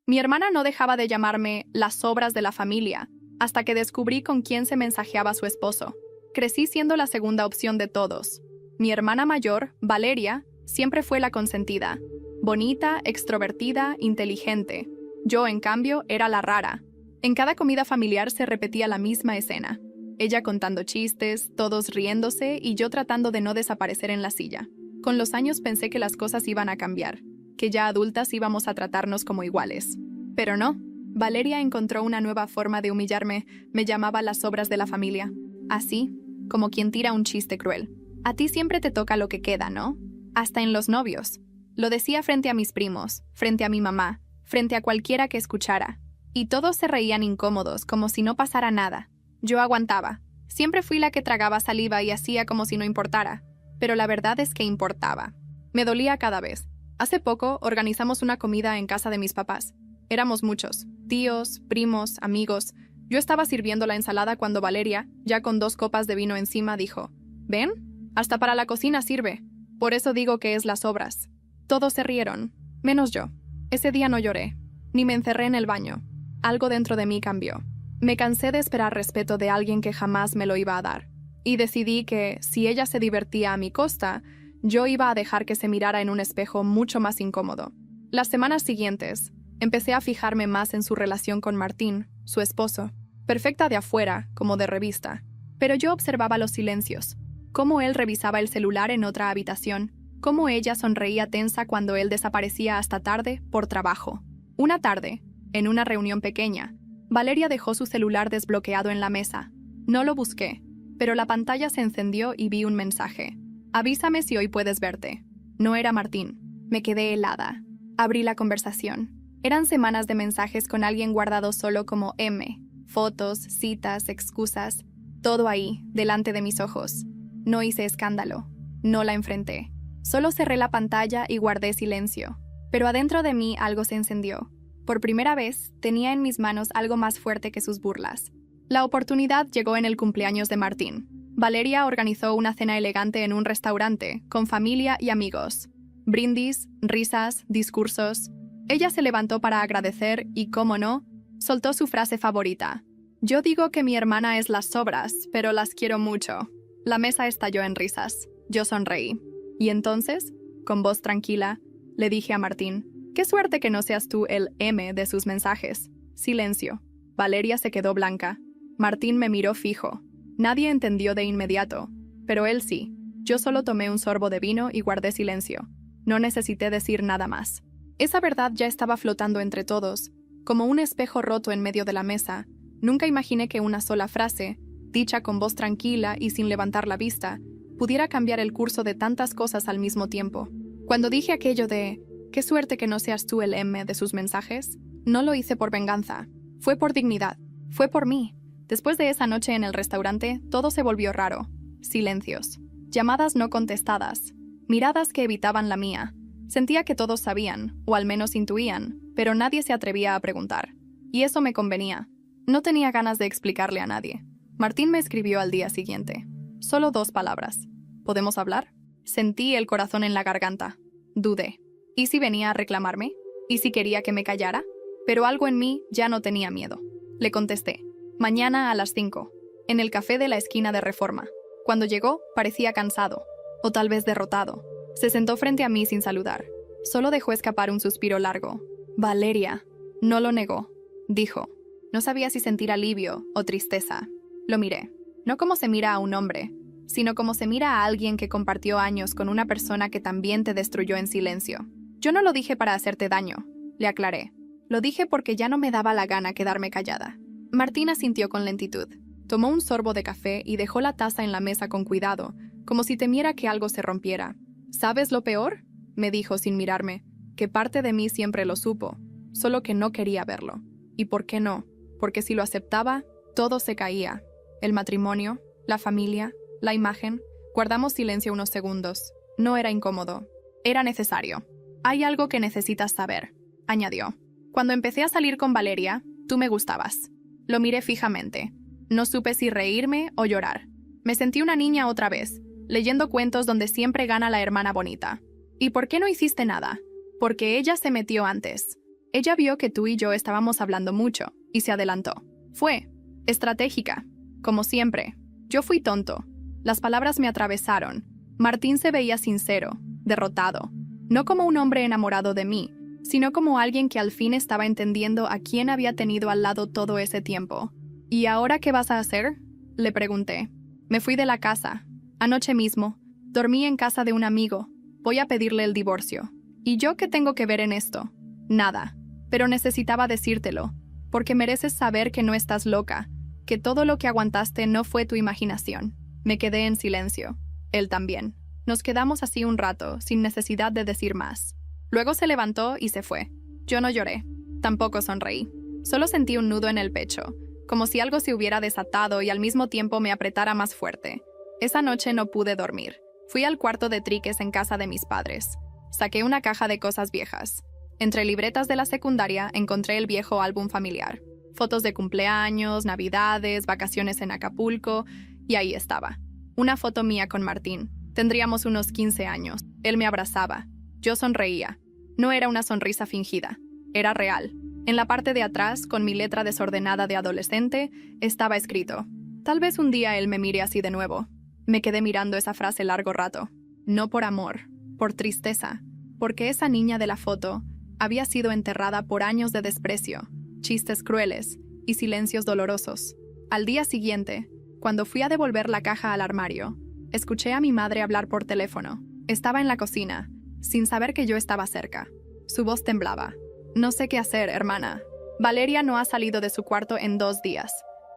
Mi hermana no dejaba de llamarme las sobras de la familia, hasta que descubrí con quién se mensajeaba su esposo. Crecí siendo la segunda opción de todos. Mi hermana mayor, Valeria, siempre fue la consentida. Bonita, extrovertida, inteligente. Yo, en cambio, era la rara. En cada comida familiar se repetía la misma escena. Ella contando chistes, todos riéndose y yo tratando de no desaparecer en la silla. Con los años pensé que las cosas iban a cambiar, que ya adultas íbamos a tratarnos como iguales. Pero no. Valeria encontró una nueva forma de humillarme. Me llamaba las sobras de la familia. Así, como quien tira un chiste cruel. A ti siempre te toca lo que queda, ¿no? Hasta en los novios. Lo decía frente a mis primos, frente a mi mamá, frente a cualquiera que escuchara. Y todos se reían incómodos, como si no pasara nada. Yo aguantaba. Siempre fui la que tragaba saliva y hacía como si no importara. Pero la verdad es que importaba. Me dolía cada vez. Hace poco organizamos una comida en casa de mis papás. Éramos muchos. Tíos, primos, amigos. Yo estaba sirviendo la ensalada cuando Valeria, ya con 2 copas de vino encima, dijo: «¿Ven? Hasta para la cocina sirve. Por eso digo que es las sobras». Todos se rieron, menos yo. Ese día no lloré, ni me encerré en el baño. Algo dentro de mí cambió. Me cansé de esperar respeto de alguien que jamás me lo iba a dar. Y decidí que, si ella se divertía a mi costa, yo iba a dejar que se mirara en un espejo mucho más incómodo. Las semanas siguientes, empecé a fijarme más en su relación con Martín, su esposo. Perfecta de afuera, como de revista. Pero yo observaba los silencios. Cómo él revisaba el celular en otra habitación. Cómo ella sonreía tensa cuando él desaparecía hasta tarde por trabajo. Una tarde, en una reunión pequeña, Valeria dejó su celular desbloqueado en la mesa. No lo busqué, pero la pantalla se encendió y vi un mensaje. «Avísame si hoy puedes verte». No era Martín. Me quedé helada. Abrí la conversación. Eran semanas de mensajes con alguien guardado solo como M. Fotos, citas, excusas. Todo ahí, delante de mis ojos. No hice escándalo. No la enfrenté. Solo cerré la pantalla y guardé silencio. Pero adentro de mí algo se encendió. Por primera vez, tenía en mis manos algo más fuerte que sus burlas. La oportunidad llegó en el cumpleaños de Martín. Valeria organizó una cena elegante en un restaurante, con familia y amigos. Brindis, risas, discursos. Ella se levantó para agradecer y, cómo no, soltó su frase favorita. «Yo digo que mi hermana es las sobras, pero las quiero mucho». La mesa estalló en risas. Yo sonreí. Y entonces, con voz tranquila, le dije a Martín: «Qué suerte que no seas tú el M de sus mensajes». Silencio. Valeria se quedó blanca. Martín me miró fijo. Nadie entendió de inmediato, pero él sí. Yo solo tomé un sorbo de vino y guardé silencio. No necesité decir nada más. Esa verdad ya estaba flotando entre todos, como un espejo roto en medio de la mesa. Nunca imaginé que una sola frase, dicha con voz tranquila y sin levantar la vista, pudiera cambiar el curso de tantas cosas al mismo tiempo. Cuando dije aquello de «qué suerte que no seas tú el M de sus mensajes», no lo hice por venganza. Fue por dignidad. Fue por mí. Después de esa noche en el restaurante, todo se volvió raro. Silencios. Llamadas no contestadas. Miradas que evitaban la mía. Sentía que todos sabían, o al menos intuían, pero nadie se atrevía a preguntar. Y eso me convenía. No tenía ganas de explicarle a nadie. Martín me escribió al día siguiente. Solo 2 palabras. ¿Podemos hablar? Sentí el corazón en la garganta. Dudé. ¿Y si venía a reclamarme? ¿Y si quería que me callara? Pero algo en mí ya no tenía miedo. Le contesté: «Mañana a las 5, en el café de la esquina de Reforma». Cuando llegó, parecía cansado, o tal vez derrotado. Se sentó frente a mí sin saludar. Solo dejó escapar un suspiro largo. «Valeria». No lo negó. Dijo. No sabía si sentir alivio o tristeza. Lo miré. No como se mira a un hombre, sino como se mira a alguien que compartió años con una persona que también te destruyó en silencio. «Yo no lo dije para hacerte daño», le aclaré. «Lo dije porque ya no me daba la gana quedarme callada». Martín asintió con lentitud. Tomó un sorbo de café y dejó la taza en la mesa con cuidado, como si temiera que algo se rompiera. «¿Sabes lo peor?», me dijo sin mirarme, «que parte de mí siempre lo supo, solo que no quería verlo. ¿Y por qué no? Porque si lo aceptaba, todo se caía. El matrimonio, la familia, la imagen». Guardamos silencio unos segundos. No era incómodo. Era necesario. «Hay algo que necesitas saber», añadió. «Cuando empecé a salir con Valeria, tú me gustabas». Lo miré fijamente. No supe si reírme o llorar. Me sentí una niña otra vez, leyendo cuentos donde siempre gana la hermana bonita. «¿Y por qué no hiciste nada?». «Porque ella se metió antes». Ella vio que tú y yo estábamos hablando mucho y se adelantó. Fue estratégica, como siempre. Yo fui tonto. Las palabras me atravesaron. Martín se veía sincero, derrotado. No como un hombre enamorado de mí, sino como alguien que al fin estaba entendiendo a quién había tenido al lado todo ese tiempo. ¿Y ahora qué vas a hacer?, le pregunté. Me fui de la casa. Anoche mismo. Dormí en casa de un amigo. Voy a pedirle el divorcio. ¿Y yo qué tengo que ver en esto? Nada. Pero necesitaba decírtelo, porque mereces saber que no estás loca, que todo lo que aguantaste no fue tu imaginación. Me quedé en silencio. Él también. Nos quedamos así un rato, sin necesidad de decir más. Luego se levantó y se fue. Yo no lloré. Tampoco sonreí. Solo sentí un nudo en el pecho, como si algo se hubiera desatado y al mismo tiempo me apretara más fuerte. Esa noche no pude dormir. Fui al cuarto de triques en casa de mis padres. Saqué una caja de cosas viejas. Entre libretas de la secundaria encontré el viejo álbum familiar. Fotos de cumpleaños, navidades, vacaciones en Acapulco, y ahí estaba. Una foto mía con Martín. Tendríamos unos 15 años. Él me abrazaba. Yo sonreía. No era una sonrisa fingida. Era real. En la parte de atrás, con mi letra desordenada de adolescente, estaba escrito: tal vez un día él me mire así de nuevo. Me quedé mirando esa frase largo rato. No por amor, por tristeza, porque esa niña de la foto había sido enterrada por años de desprecio, chistes crueles y silencios dolorosos. Al día siguiente, cuando fui a devolver la caja al armario, escuché a mi madre hablar por teléfono. Estaba en la cocina, sin saber que yo estaba cerca. Su voz temblaba. No sé qué hacer, hermana. Valeria no ha salido de su cuarto en 2 días.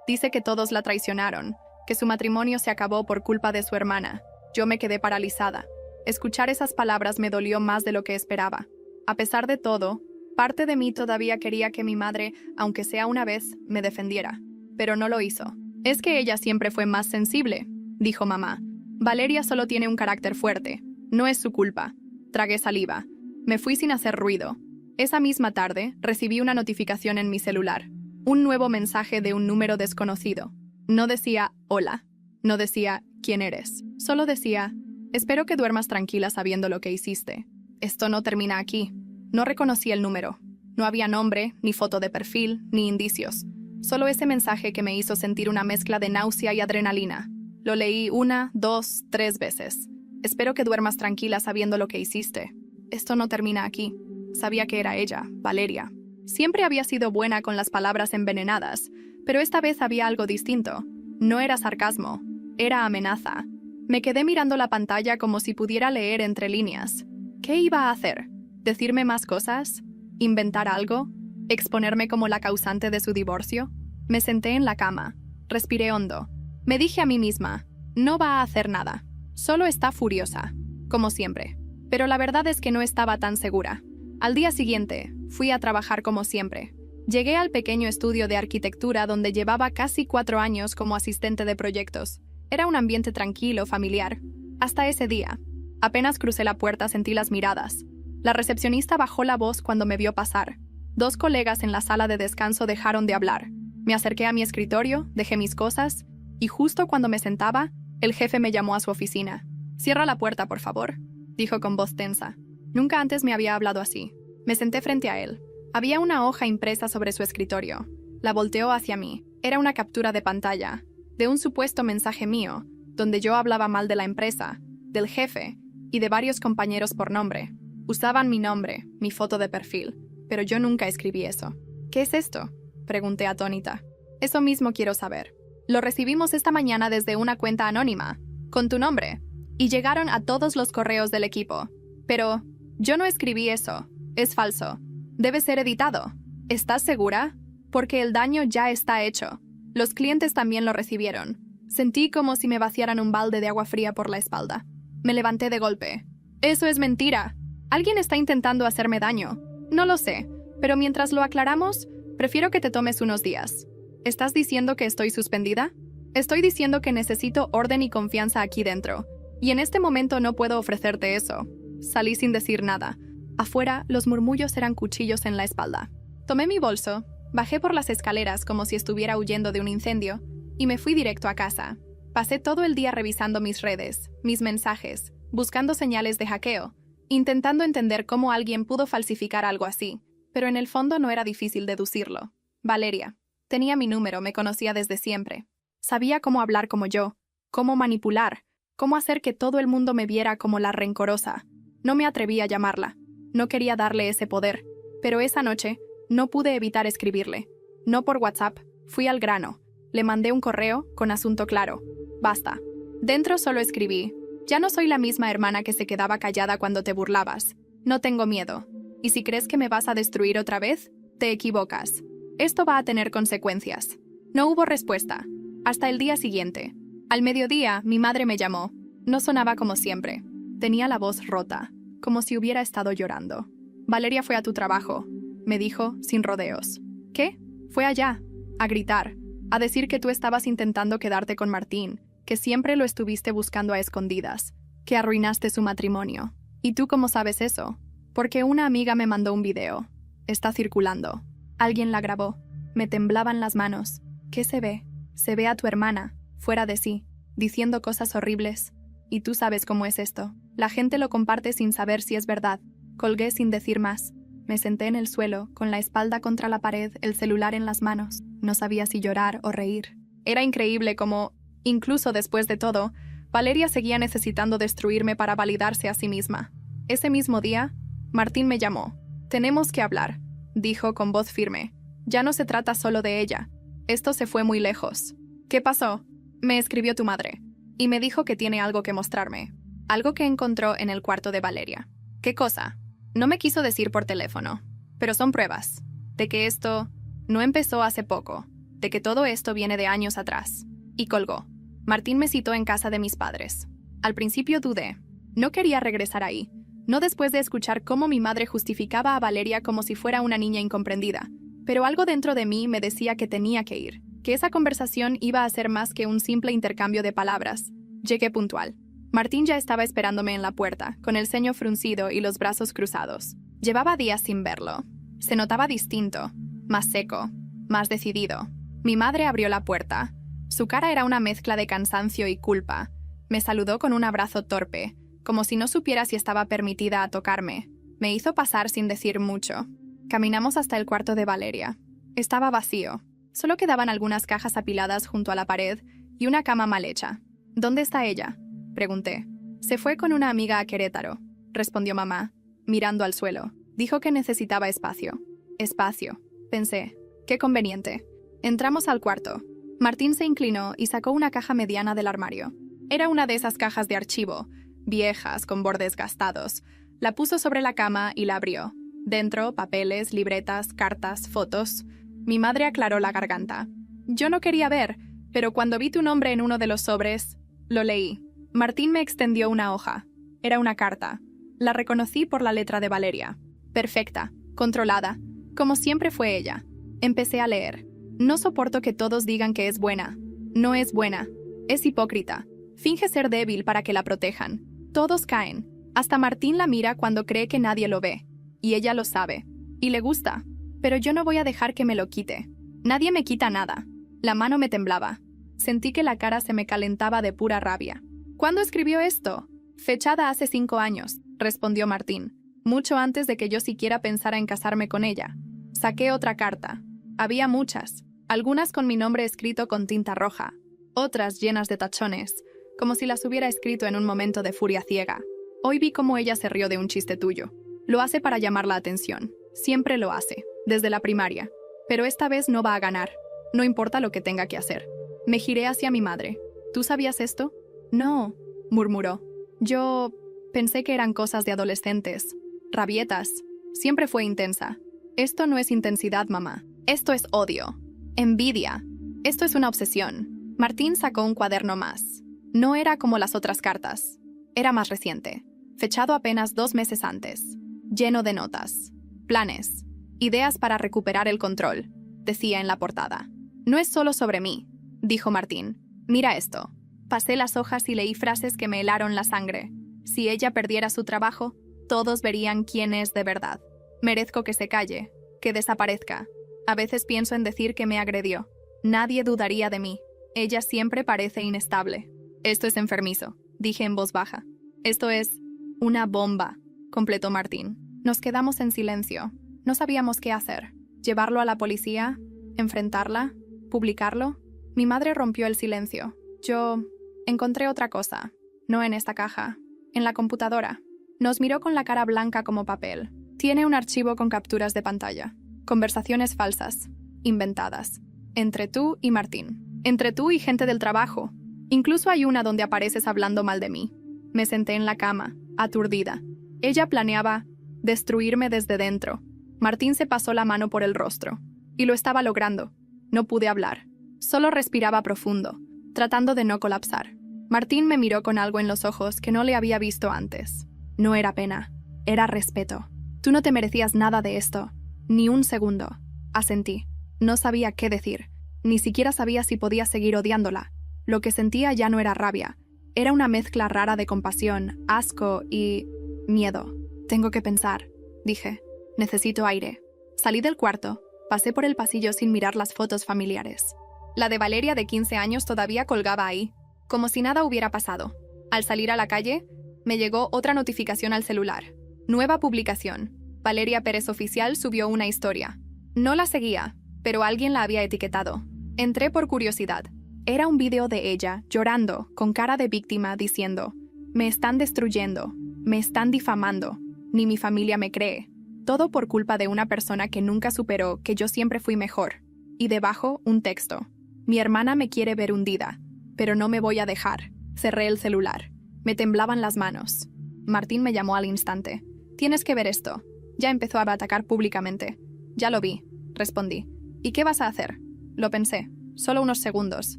Dice que todos la traicionaron, que su matrimonio se acabó por culpa de su hermana. Yo me quedé paralizada. Escuchar esas palabras me dolió más de lo que esperaba. A pesar de todo, parte de mí todavía quería que mi madre, aunque sea una vez, me defendiera. Pero no lo hizo. Es que ella siempre fue más sensible, dijo mamá. Valeria solo tiene un carácter fuerte. No es su culpa. Tragué saliva. Me fui sin hacer ruido. Esa misma tarde, recibí una notificación en mi celular. Un nuevo mensaje de un número desconocido. No decía hola. No decía quién eres. Solo decía: espero que duermas tranquila sabiendo lo que hiciste. Esto no termina aquí. No reconocí el número. No había nombre, ni foto de perfil, ni indicios. Solo ese mensaje que me hizo sentir una mezcla de náusea y adrenalina. Lo leí 1, 2, 3 veces. Espero que duermas tranquila sabiendo lo que hiciste. Esto no termina aquí. Sabía que era ella, Valeria. Siempre había sido buena con las palabras envenenadas, pero esta vez había algo distinto. No era sarcasmo, era amenaza. Me quedé mirando la pantalla como si pudiera leer entre líneas. ¿Qué iba a hacer? ¿Decirme más cosas? ¿Inventar algo? ¿Exponerme como la causante de su divorcio? Me senté en la cama. Respiré hondo. Me dije a mí misma: no va a hacer nada. Solo está furiosa, como siempre. Pero la verdad es que no estaba tan segura. Al día siguiente, fui a trabajar como siempre. Llegué al pequeño estudio de arquitectura donde llevaba casi 4 años como asistente de proyectos. Era un ambiente tranquilo, familiar. Hasta ese día. Apenas crucé la puerta sentí las miradas. La recepcionista bajó la voz cuando me vio pasar. 2 colegas en la sala de descanso dejaron de hablar. Me acerqué a mi escritorio, dejé mis cosas, y justo cuando me sentaba, el jefe me llamó a su oficina. «Cierra la puerta, por favor», dijo con voz tensa. Nunca antes me había hablado así. Me senté frente a él. Había una hoja impresa sobre su escritorio. La volteó hacia mí. Era una captura de pantalla, de un supuesto mensaje mío, donde yo hablaba mal de la empresa, del jefe y de varios compañeros por nombre. Usaban mi nombre, mi foto de perfil, pero yo nunca escribí eso. «¿Qué es esto?», pregunté atónita. «Eso mismo quiero saber. Lo recibimos esta mañana desde una cuenta anónima, con tu nombre, y llegaron a todos los correos del equipo. Pero yo no escribí eso. Es falso. Debe ser editado. ¿Estás segura? Porque el daño ya está hecho. Los clientes también lo recibieron». Sentí como si me vaciaran un balde de agua fría por la espalda. Me levanté de golpe. «Eso es mentira. Alguien está intentando hacerme daño. No lo sé, pero mientras lo aclaramos, prefiero que te tomes unos días». ¿Estás diciendo que estoy suspendida? Estoy diciendo que necesito orden y confianza aquí dentro. Y en este momento no puedo ofrecerte eso. Salí sin decir nada. Afuera, los murmullos eran cuchillos en la espalda. Tomé mi bolso, bajé por las escaleras como si estuviera huyendo de un incendio, y me fui directo a casa. Pasé todo el día revisando mis redes, mis mensajes, buscando señales de hackeo, intentando entender cómo alguien pudo falsificar algo así. pero en el fondo no era difícil deducirlo. Valeria. Tenía mi número, me conocía desde siempre. Sabía cómo hablar como yo, cómo manipular, cómo hacer que todo el mundo me viera como la rencorosa. No me atreví a llamarla. No quería darle ese poder. Pero esa noche no pude evitar escribirle. No por WhatsApp, fui al grano. Le mandé un correo con asunto claro. Basta. Dentro solo escribí: ya no soy la misma hermana que se quedaba callada cuando te burlabas. No tengo miedo. Y si crees que me vas a destruir otra vez, te equivocas. Esto va a tener consecuencias. No hubo respuesta. Hasta el día siguiente. Al mediodía, mi madre me llamó. No sonaba como siempre. Tenía la voz rota, como si hubiera estado llorando. Valeria fue a tu trabajo, me dijo, sin rodeos. ¿Qué? Fue allá, a gritar, a decir que tú estabas intentando quedarte con Martín, que siempre lo estuviste buscando a escondidas, que arruinaste su matrimonio. ¿Y tú cómo sabes eso? Porque una amiga me mandó un video. Está circulando. Alguien la grabó. Me temblaban las manos. ¿Qué se ve? Se ve a tu hermana, fuera de sí, diciendo cosas horribles. Y tú sabes cómo es esto. La gente lo comparte sin saber si es verdad. Colgué sin decir más. Me senté en el suelo, con la espalda contra la pared, el celular en las manos. No sabía si llorar o reír. Era increíble cómo, incluso después de todo, Valeria seguía necesitando destruirme para validarse a sí misma. Ese mismo día, Martín me llamó. Tenemos que hablar, dijo con voz firme. Ya no se trata solo de ella. Esto se fue muy lejos. ¿Qué pasó? Me escribió tu madre. Y me dijo que tiene algo que mostrarme. Algo que encontró en el cuarto de Valeria. ¿Qué cosa? No me quiso decir por teléfono. Pero son pruebas. De que esto no empezó hace poco. De que todo esto viene de años atrás. Y colgó. Martín me citó en casa de mis padres. Al principio dudé. No quería regresar ahí. No después de escuchar cómo mi madre justificaba a Valeria como si fuera una niña incomprendida. Pero algo dentro de mí me decía que tenía que ir. Que esa conversación iba a ser más que un simple intercambio de palabras. Llegué puntual. Martín ya estaba esperándome en la puerta, con el ceño fruncido y los brazos cruzados. Llevaba días sin verlo. Se notaba distinto, más seco, más decidido. Mi madre abrió la puerta. Su cara era una mezcla de cansancio y culpa. Me saludó con un abrazo torpe, como si no supiera si estaba permitida a tocarme. Me hizo pasar sin decir mucho. Caminamos hasta el cuarto de Valeria. Estaba vacío. Solo quedaban algunas cajas apiladas junto a la pared y una cama mal hecha. ¿Dónde está ella?, pregunté. Se fue con una amiga a Querétaro, respondió mamá, mirando al suelo. Dijo que necesitaba espacio. Espacio, pensé. Qué conveniente. Entramos al cuarto. Martín se inclinó y sacó una caja mediana del armario. Era una de esas cajas de archivo, viejas, con bordes gastados. La puso sobre la cama y la abrió. Dentro, papeles, libretas, cartas, fotos. Mi madre aclaró la garganta. Yo no quería ver, pero cuando vi tu nombre en uno de los sobres, lo leí. Martín me extendió una hoja. Era una carta. La reconocí por la letra de Valeria. Perfecta, controlada, como siempre fue ella. Empecé a leer. No soporto que todos digan que es buena. No es buena. Es hipócrita. Finge ser débil para que la protejan. Todos caen. Hasta Martín la mira cuando cree que nadie lo ve. Y ella lo sabe. Y le gusta. Pero yo no voy a dejar que me lo quite. Nadie me quita nada. La mano me temblaba. Sentí que la cara se me calentaba de pura rabia. ¿Cuándo escribió esto? Fechada hace 5 años, respondió Martín. Mucho antes de que yo siquiera pensara en casarme con ella. Saqué otra carta. Había muchas. Algunas con mi nombre escrito con tinta roja. Otras llenas de tachones, como si las hubiera escrito en un momento de furia ciega. Hoy vi cómo ella se rió de un chiste tuyo. Lo hace para llamar la atención. Siempre lo hace, desde la primaria. Pero esta vez no va a ganar. No importa lo que tenga que hacer. Me giré hacia mi madre. ¿Tú sabías esto? No, murmuró. Yo pensé que eran cosas de adolescentes. Rabietas. Siempre fue intensa. Esto no es intensidad, mamá. Esto es odio. Envidia. Esto es una obsesión. Martín sacó un cuaderno más. No era como las otras cartas. Era más reciente. Fechado apenas 2 meses antes. Lleno de notas. Planes. Ideas para recuperar el control, decía en la portada. No es solo sobre mí, dijo Martín. Mira esto. Pasé las hojas y leí frases que me helaron la sangre. Si ella perdiera su trabajo, todos verían quién es de verdad. Merezco que se calle, que desaparezca. A veces pienso en decir que me agredió. Nadie dudaría de mí. Ella siempre parece inestable. Esto es enfermizo, dije en voz baja. Esto es una bomba, completó Martín. Nos quedamos en silencio. No sabíamos qué hacer. ¿Llevarlo a la policía? ¿Enfrentarla? ¿Publicarlo? Mi madre rompió el silencio. Yo encontré otra cosa. No en esta caja. En la computadora. Nos miró con la cara blanca como papel. Tiene un archivo con capturas de pantalla. Conversaciones falsas. Inventadas. Entre tú y Martín. Entre tú y gente del trabajo. Incluso hay una donde apareces hablando mal de mí. Me senté en la cama, aturdida. Ella planeaba destruirme desde dentro. Martín se pasó la mano por el rostro. Y lo estaba logrando. No pude hablar. Solo respiraba profundo, tratando de no colapsar. Martín me miró con algo en los ojos que no le había visto antes. No era pena, era respeto. Tú no te merecías nada de esto. Ni un segundo. Asentí. No sabía qué decir. Ni siquiera sabía si podía seguir odiándola. Lo que sentía ya no era rabia. Era una mezcla rara de compasión, asco y miedo. Tengo que pensar, dije. Necesito aire. Salí del cuarto. Pasé por el pasillo sin mirar las fotos familiares. La de Valeria de 15 años todavía colgaba ahí, como si nada hubiera pasado. Al salir a la calle, me llegó otra notificación al celular. Nueva publicación. Valeria Pérez Oficial subió una historia. No la seguía, pero alguien la había etiquetado. Entré por curiosidad. Era un video de ella, llorando, con cara de víctima, diciendo: «Me están destruyendo, me están difamando, ni mi familia me cree. Todo por culpa de una persona que nunca superó que yo siempre fui mejor». Y debajo, un texto. «Mi hermana me quiere ver hundida, pero no me voy a dejar». Cerré el celular. Me temblaban las manos. Martín me llamó al instante. «Tienes que ver esto». Ya empezó a atacar públicamente. «Ya lo vi», respondí. «¿Y qué vas a hacer?» Lo pensé, solo unos segundos.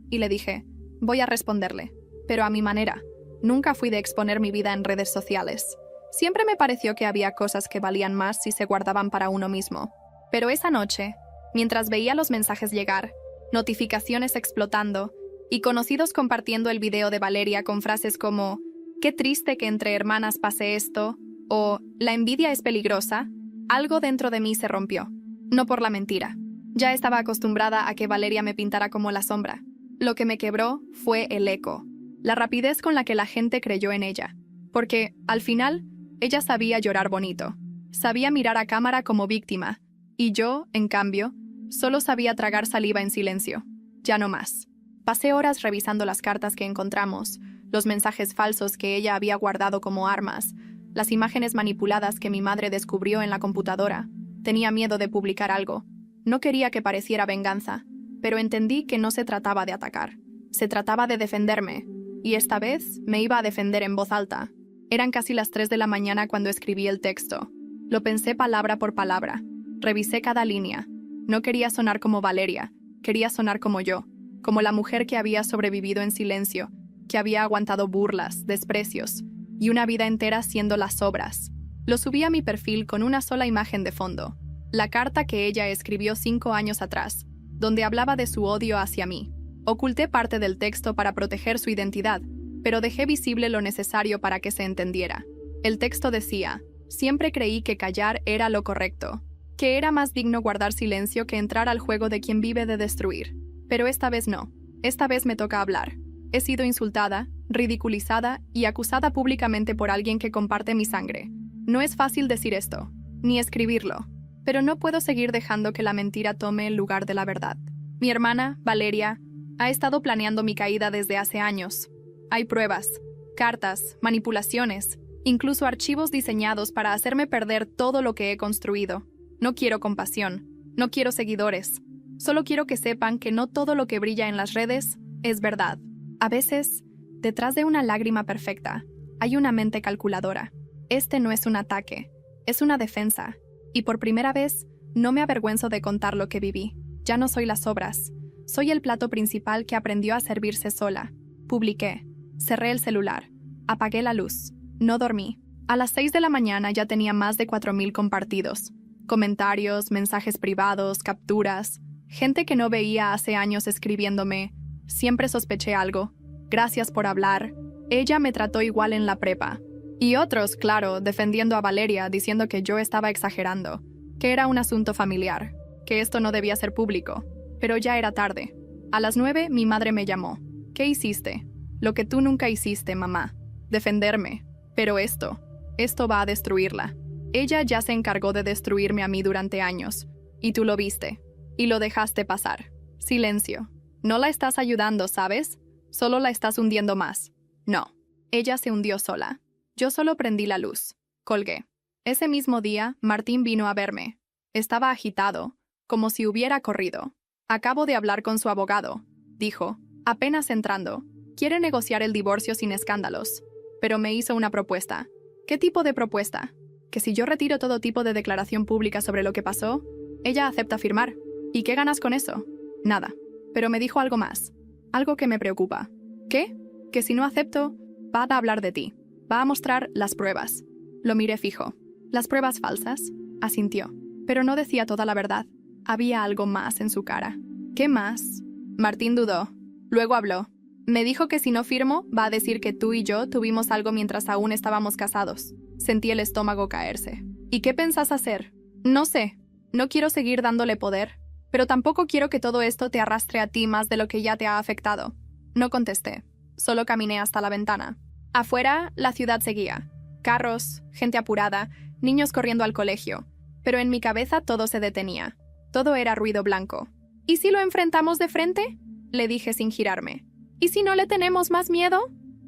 Y le dije: «Voy a responderle, pero a mi manera. Nunca fui de exponer mi vida en redes sociales. Siempre me pareció que había cosas que valían más si se guardaban para uno mismo. Pero esa noche, mientras veía los mensajes llegar, notificaciones explotando y conocidos compartiendo el video de Valeria con frases como «Qué triste que entre hermanas pase esto» o «La envidia es peligrosa», algo dentro de mí se rompió. No por la mentira. Ya estaba acostumbrada a que Valeria me pintara como la sombra. Lo que me quebró fue el eco, la rapidez con la que la gente creyó en ella. Porque, al final, ella sabía llorar bonito. Sabía mirar a cámara como víctima. Y yo, en cambio, solo sabía tragar saliva en silencio. Ya no más. Pasé horas revisando las cartas que encontramos, los mensajes falsos que ella había guardado como armas, las imágenes manipuladas que mi madre descubrió en la computadora. Tenía miedo de publicar algo. No quería que pareciera venganza, pero entendí que no se trataba de atacar. Se trataba de defenderme, y esta vez me iba a defender en voz alta. Eran casi las 3 de la mañana cuando escribí el texto. Lo pensé palabra por palabra. Revisé cada línea. No quería sonar como Valeria, quería sonar como yo, como la mujer que había sobrevivido en silencio, que había aguantado burlas, desprecios, y una vida entera siendo las sobras. Lo subí a mi perfil con una sola imagen de fondo, la carta que ella escribió 5 años atrás, donde hablaba de su odio hacia mí. Oculté parte del texto para proteger su identidad, pero dejé visible lo necesario para que se entendiera. El texto decía: «Siempre creí que callar era lo correcto, que era más digno guardar silencio que entrar al juego de quien vive de destruir. Pero esta vez no. Esta vez me toca hablar. He sido insultada, ridiculizada y acusada públicamente por alguien que comparte mi sangre. No es fácil decir esto, ni escribirlo, pero no puedo seguir dejando que la mentira tome el lugar de la verdad. Mi hermana, Valeria, ha estado planeando mi caída desde hace años. Hay pruebas, cartas, manipulaciones, incluso archivos diseñados para hacerme perder todo lo que he construido. No quiero compasión, no quiero seguidores. Solo quiero que sepan que no todo lo que brilla en las redes es verdad. A veces, detrás de una lágrima perfecta, hay una mente calculadora. Este no es un ataque, es una defensa. Y por primera vez, no me avergüenzo de contar lo que viví. Ya no soy las sobras. Soy el plato principal que aprendió a servirse sola. Publiqué. Cerré el celular. Apagué la luz. No dormí. A las 6 de la mañana ya tenía más de 4,000 compartidos. Comentarios, mensajes privados, capturas. Gente que no veía hace años escribiéndome: «Siempre sospeché algo. Gracias por hablar. Ella me trató igual en la prepa». Y otros, claro, defendiendo a Valeria, diciendo que yo estaba exagerando, que era un asunto familiar, que esto no debía ser público. Pero ya era tarde. A las 9 mi madre me llamó. «¿Qué hiciste?» «Lo que tú nunca hiciste, mamá. Defenderme. Pero esto va a destruirla». Ella ya se encargó de destruirme a mí durante años. Y tú lo viste. Y lo dejaste pasar. Silencio. No la estás ayudando, ¿sabes? Solo la estás hundiendo más. No. Ella se hundió sola. Yo solo prendí la luz. Colgué. Ese mismo día, Martín vino a verme. Estaba agitado, como si hubiera corrido. Acabo de hablar con su abogado, dijo, apenas entrando. Quiere negociar el divorcio sin escándalos. Pero me hizo una propuesta. ¿Qué tipo de propuesta? Que si yo retiro todo tipo de declaración pública sobre lo que pasó, ella acepta firmar. ¿Y qué ganas con eso? Nada. Pero me dijo algo más. Algo que me preocupa. ¿Qué? Que si no acepto, va a hablar de ti. Va a mostrar las pruebas. Lo miré fijo. ¿Las pruebas falsas? Asintió. Pero no decía toda la verdad. Había algo más en su cara. ¿Qué más? Martín dudó. Luego habló. Me dijo que si no firmo, va a decir que tú y yo tuvimos algo mientras aún estábamos casados. Sentí el estómago caerse. ¿Y qué pensás hacer? No sé. No quiero seguir dándole poder. Pero tampoco quiero que todo esto te arrastre a ti más de lo que ya te ha afectado. No contesté. Solo caminé hasta la ventana. Afuera, la ciudad seguía. Carros, gente apurada, niños corriendo al colegio. Pero en mi cabeza todo se detenía. Todo era ruido blanco. ¿Y si lo enfrentamos de frente? Le dije sin girarme. ¿Y si no le tenemos más miedo?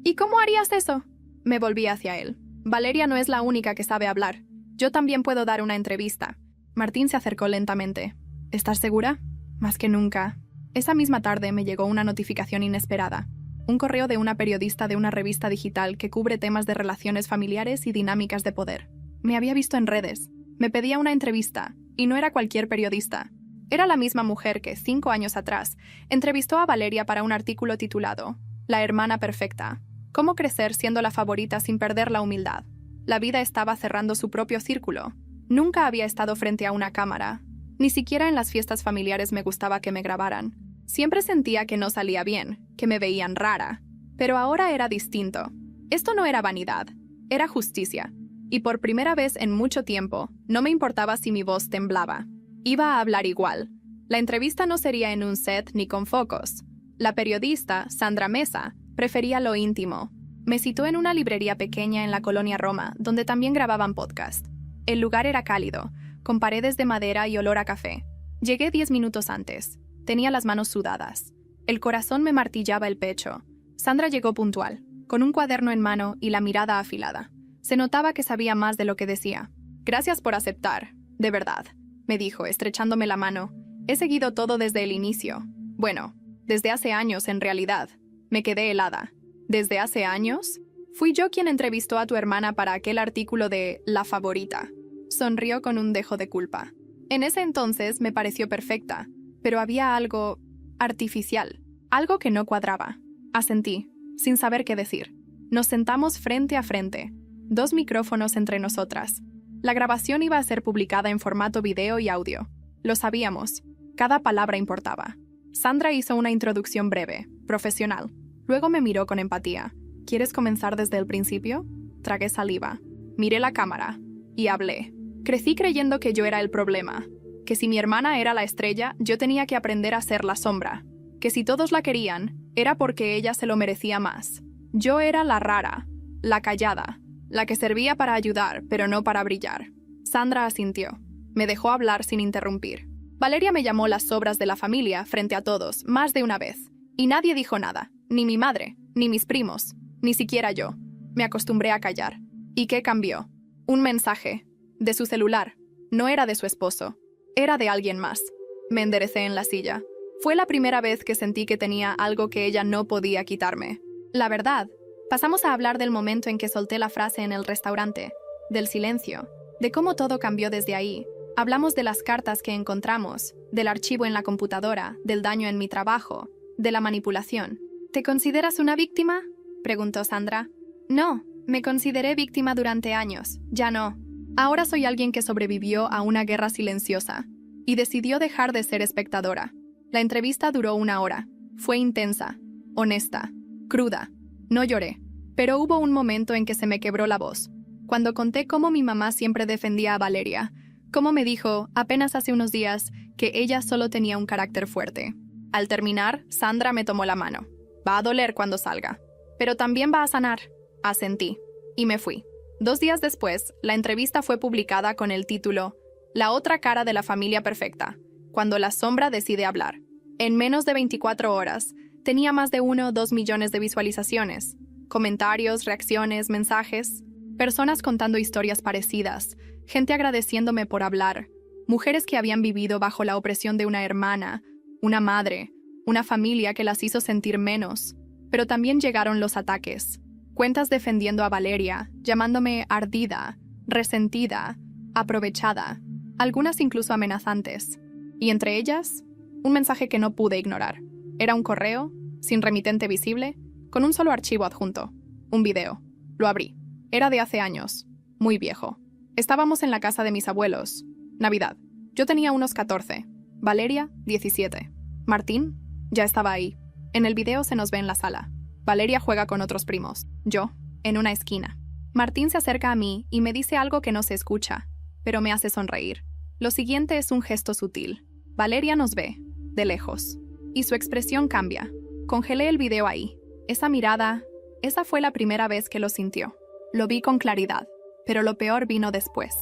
¿Y cómo harías eso? Me volví hacia él. Valeria no es la única que sabe hablar. Yo también puedo dar una entrevista. Martín se acercó lentamente. ¿Estás segura? Más que nunca. Esa misma tarde me llegó una notificación inesperada. Un correo de una periodista de una revista digital que cubre temas de relaciones familiares y dinámicas de poder. Me había visto en redes. Me pedía una entrevista, y no era cualquier periodista. Era la misma mujer que, 5 años atrás, entrevistó a Valeria para un artículo titulado La hermana perfecta. Cómo crecer siendo la favorita sin perder la humildad. La vida estaba cerrando su propio círculo. Nunca había estado frente a una cámara. Ni siquiera en las fiestas familiares me gustaba que me grabaran. Siempre sentía que no salía bien, que me veían rara. Pero ahora era distinto. Esto no era vanidad, era justicia. Y por primera vez en mucho tiempo, no me importaba si mi voz temblaba. Iba a hablar igual. La entrevista no sería en un set ni con focos. La periodista, Sandra Mesa, prefería lo íntimo. Me citó en una librería pequeña en la colonia Roma, donde también grababan podcast. El lugar era cálido, con paredes de madera y olor a café. Llegué 10 minutos antes. Tenía las manos sudadas. El corazón me martillaba el pecho. Sandra llegó puntual, con un cuaderno en mano y la mirada afilada. Se notaba que sabía más de lo que decía. Gracias por aceptar, de verdad, me dijo, estrechándome la mano. He seguido todo desde el inicio. Bueno, desde hace años en realidad. Me quedé helada. ¿Desde hace años? Fui yo quien entrevistó a tu hermana para aquel artículo de La Favorita. Sonrió con un dejo de culpa. En ese entonces me pareció perfecta, pero había algo artificial, algo que no cuadraba. Asentí, sin saber qué decir. Nos sentamos frente a frente, 2 micrófonos entre nosotras. La grabación iba a ser publicada en formato video y audio. Lo sabíamos. Cada palabra importaba. Sandra hizo una introducción breve, profesional. Luego me miró con empatía. ¿Quieres comenzar desde el principio? Tragué saliva. Miré la cámara y hablé. Crecí creyendo que yo era el problema, que si mi hermana era la estrella, yo tenía que aprender a ser la sombra, que si todos la querían, era porque ella se lo merecía más. Yo era la rara, la callada, la que servía para ayudar, pero no para brillar. Sandra asintió. Me dejó hablar sin interrumpir. Valeria me llamó las sobras de la familia frente a todos, más de una vez, y nadie dijo nada, ni mi madre, ni mis primos, ni siquiera yo. Me acostumbré a callar. ¿Y qué cambió? Un mensaje. De su celular. No era de su esposo. Era de alguien más. Me enderecé en la silla. Fue la primera vez que sentí que tenía algo que ella no podía quitarme. La verdad. Pasamos a hablar del momento en que solté la frase en el restaurante, del silencio, de cómo todo cambió desde ahí. Hablamos de las cartas que encontramos, del archivo en la computadora, del daño en mi trabajo, de la manipulación. ¿Te consideras una víctima?, preguntó Sandra. No, me consideré víctima durante años. Ya no. Ahora soy alguien que sobrevivió a una guerra silenciosa y decidió dejar de ser espectadora. La entrevista duró 1 hora. Fue intensa, honesta, cruda. No lloré, pero hubo un momento en que se me quebró la voz. Cuando conté cómo mi mamá siempre defendía a Valeria, cómo me dijo, apenas hace unos días, que ella solo tenía un carácter fuerte. Al terminar, Sandra me tomó la mano. Va a doler cuando salga, pero también va a sanar. Asentí, y me fui. 2 días después, la entrevista fue publicada con el título La otra cara de la familia perfecta, cuando la sombra decide hablar. En menos de 24 horas, tenía más de 1 o 2 millones de visualizaciones, comentarios, reacciones, mensajes, personas contando historias parecidas, gente agradeciéndome por hablar, mujeres que habían vivido bajo la opresión de una hermana, una madre, una familia que las hizo sentir menos. Pero también llegaron los ataques. Cuentas defendiendo a Valeria, llamándome ardida, resentida, aprovechada, algunas incluso amenazantes. Y entre ellas, un mensaje que no pude ignorar. Era un correo, sin remitente visible, con un solo archivo adjunto. Un video. Lo abrí. Era de hace años. Muy viejo. Estábamos en la casa de mis abuelos. Navidad. Yo tenía unos 14. Valeria, 17. Martín ya estaba ahí. En el video se nos ve en la sala. Valeria juega con otros primos. Yo, en una esquina. Martín se acerca a mí y me dice algo que no se escucha, pero me hace sonreír. Lo siguiente es un gesto sutil. Valeria nos ve, de lejos. Y su expresión cambia. Congelé el video ahí. Esa mirada, esa fue la primera vez que lo sintió. Lo vi con claridad, pero lo peor vino después.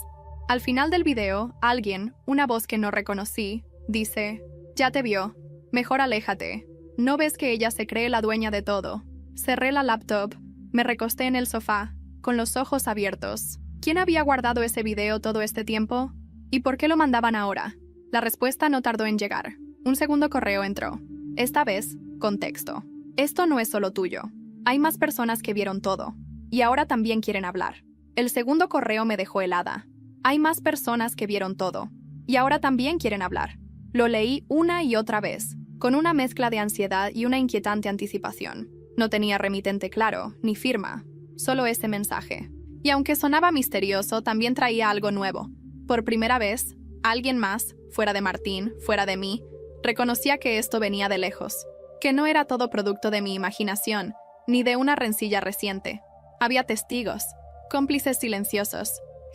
Al final del video, alguien, una voz que no reconocí, dice: «Ya te vio. Mejor aléjate. ¿No ves que ella se cree la dueña de todo?» Cerré la laptop, me recosté en el sofá, con los ojos abiertos. ¿Quién había guardado ese video todo este tiempo? ¿Y por qué lo mandaban ahora? La respuesta no tardó en llegar. Un segundo correo entró. Esta vez, con texto. Esto no es solo tuyo. Hay más personas que vieron todo. Y ahora también quieren hablar. El segundo correo me dejó helada. Hay más personas que vieron todo. Y ahora también quieren hablar. Lo leí una y otra vez, con una mezcla de ansiedad y una inquietante anticipación. No tenía remitente claro, ni firma, solo ese mensaje. Y aunque sonaba misterioso, también traía algo nuevo. Por primera vez, alguien más, fuera de Martín, fuera de mí, reconocía que esto venía de lejos, que no era todo producto de mi imaginación, ni de una rencilla reciente. Había testigos, cómplices silenciosos,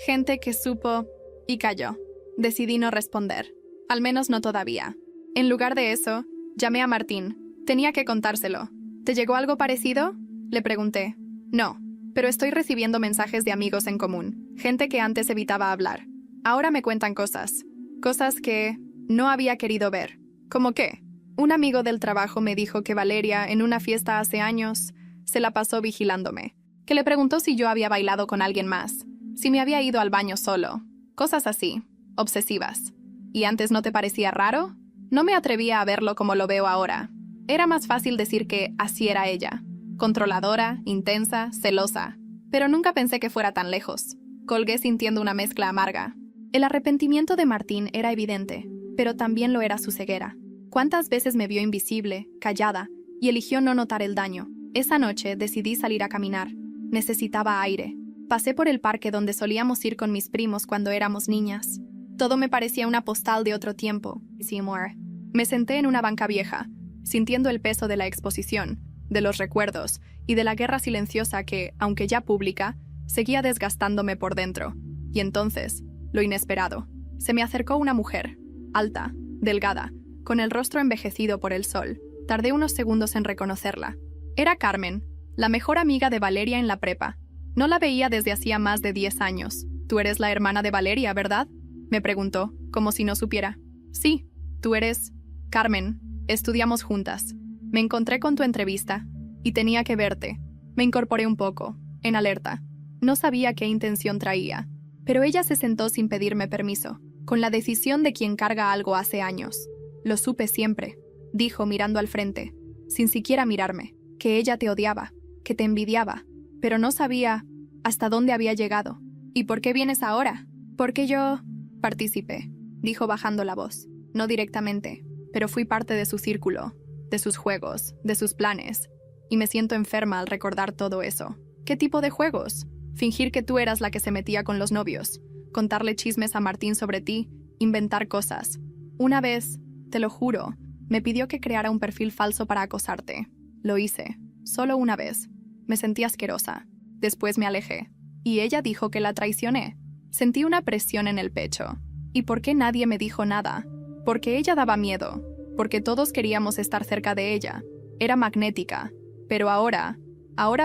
gente que supo y calló. Decidí no responder, al menos no todavía. En lugar de eso, llamé a Martín. Tenía que contárselo. ¿Te llegó algo parecido?, le pregunté. No, pero estoy recibiendo mensajes de amigos en común, gente que antes evitaba hablar. Ahora me cuentan cosas que no había querido ver. ¿Cómo qué? Un amigo del trabajo me dijo que Valeria, en una fiesta hace años, se la pasó vigilándome, que le preguntó si yo había bailado con alguien más, si me había ido al baño solo. Cosas así, obsesivas. ¿Y antes no te parecía raro? No me atrevía a verlo como lo veo ahora. Era más fácil decir que así era ella. Controladora, intensa, celosa. Pero nunca pensé que fuera tan lejos. Colgué sintiendo una mezcla amarga. El arrepentimiento de Martín era evidente, pero también lo era su ceguera. ¿Cuántas veces me vio invisible, callada, y eligió no notar el daño? Esa noche decidí salir a caminar. Necesitaba aire. Pasé por el parque donde solíamos ir con mis primos cuando éramos niñas. Todo me parecía una postal de otro tiempo. Seymour. Me senté en una banca vieja, sintiendo el peso de la exposición, de los recuerdos y de la guerra silenciosa que, aunque ya pública, seguía desgastándome por dentro. Y entonces, lo inesperado. Se me acercó una mujer, alta, delgada, con el rostro envejecido por el sol. Tardé unos segundos en reconocerla. Era Carmen, la mejor amiga de Valeria en la prepa. No la veía desde hacía más de 10 años. «Tú eres la hermana de Valeria, ¿verdad?», me preguntó, como si no supiera. «Sí, tú eres Carmen. Estudiamos juntas. Me encontré con tu entrevista y tenía que verte». Me incorporé un poco, en alerta. No sabía qué intención traía, pero ella se sentó sin pedirme permiso, con la decisión de quien carga algo hace años. «Lo supe siempre», dijo mirando al frente, sin siquiera mirarme, «que ella te odiaba, que te envidiaba, pero no sabía hasta dónde había llegado». «¿Y por qué vienes ahora?». «Porque yo participé», dijo bajando la voz. No directamente, pero fui parte de su círculo, de sus juegos, de sus planes, y me siento enferma al recordar todo eso. ¿Qué tipo de juegos? Fingir que tú eras la que se metía con los novios, contarle chismes a Martín sobre ti, inventar cosas. Una vez, te lo juro, me pidió que creara un perfil falso para acosarte. Lo hice, solo una vez. Me sentí asquerosa. Después me alejé. Y ella dijo que la traicioné. Sentí una presión en el pecho. ¿Y por qué nadie me dijo nada? Porque ella daba miedo. Porque todos queríamos estar cerca de ella. Era magnética. Pero ahora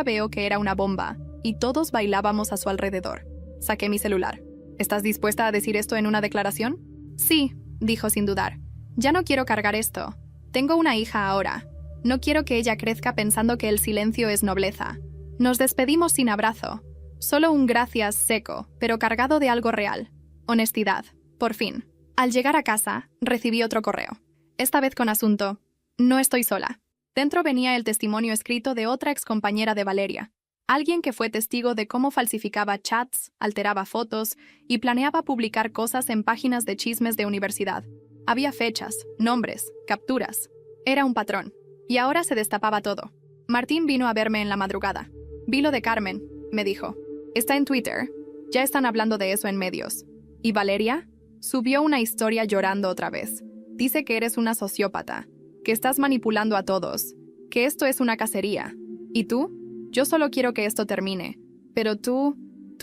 veo que era una bomba. y todos bailábamos a su alrededor. Saqué mi celular. ¿Estás dispuesta a decir esto en una declaración? Sí, dijo sin dudar. Ya no quiero cargar esto. Tengo una hija ahora. No quiero que ella crezca pensando que el silencio es nobleza. Nos despedimos sin abrazo. Solo un gracias seco, pero cargado de algo real. Honestidad. Por fin. Al llegar a casa, recibí otro correo. Esta vez con asunto: no estoy sola. Dentro venía el testimonio escrito de otra excompañera de Valeria. Alguien que fue testigo de cómo falsificaba chats, alteraba fotos y planeaba publicar cosas en páginas de chismes de universidad. Había fechas, nombres, capturas. Era un patrón. Y ahora se destapaba todo. Martín vino a verme en la madrugada. Vi lo de Carmen, me dijo. Está en Twitter. Ya están hablando de eso en medios. ¿Y Valeria? Subió una historia llorando otra vez. Dice que eres una sociópata, que estás manipulando a todos, que esto es una cacería. ¿Y tú? Yo solo quiero que esto termine. Pero tú